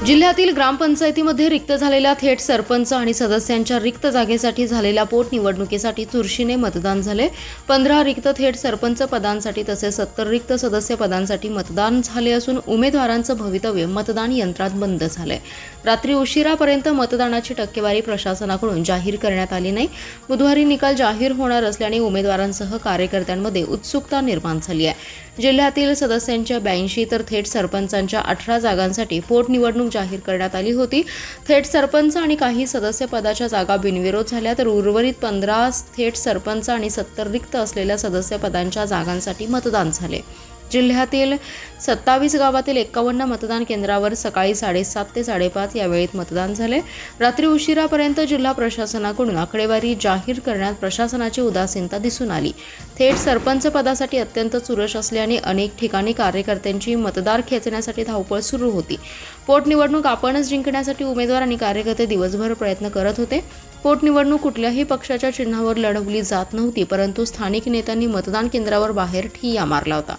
जिल्ह्यातील ग्रामपंचायतीमध्ये रिक्त झालेल्या थेट सरपंच आणि सदस्यांच्या रिक्त जागेसाठी झालेल्या पोटनिवडणुकीसाठी चुरशीने मतदान झाले। 15 रिक्त थेट सरपंच पदांसाठी तसेच 70 रिक्त सदस्य पदांसाठी मतदान झाले असून उमेदवारांचं भवितव्य मतदान यंत्रात बंद झाले। रात्री उशिरापर्यंत मतदानाची टक्केवारी प्रशासनाकडून जाहीर करण्यात आली नाही। बुधवारी निकाल जाहीर होणार असल्याने उमेदवारांसह कार्यकर्त्यांमध्ये उत्सुकता निर्माण झाली आहे। जिल्ह्यातील सदस्यांच्या 82 तर थेट सरपंचांच्या 18 जागांसाठी पोटनिवडणूक जाहीर करण्यात आली होती। थेट सरपंच आणि काही सदस्य पदाच्या जागा बिनविरोध झाल्या तर उर्वरित 15 थेट सरपंच आणि 70 रिक्त असलेल्या सदस्य पदांच्या जागांसाठी मतदान झाले। जिल्ह्यातील 27 गावातील 51 मतदान केंद्रावर सकाळी 7:30 ते 5:30 या वेळेत मतदान झाले। रात्री उशिरापर्यंत जिल्हा प्रशासनाकडून आकडेवारी जाहीर करण्यात प्रशासनाची उदासीनता दिसून आली। थेट सरपंच पदासाठी अत्यंत चुरस असल्याने अनेक ठिकाणी कार्यकर्त्यांची मतदार खेचण्यासाठी धावपळ सुरू होती। पोटनिवडणूक आपणच जिंकण्यासाठी उमेदवार आणि कार्यकर्ते दिवसभर प्रयत्न करत होते। पोटनिवडणूक कुठल्याही पक्षाच्या चिन्हावर लढवली जात नव्हती, परंतु स्थानिक नेत्यांनी मतदान केंद्रावर बाहेर ठिय्या मारला होता।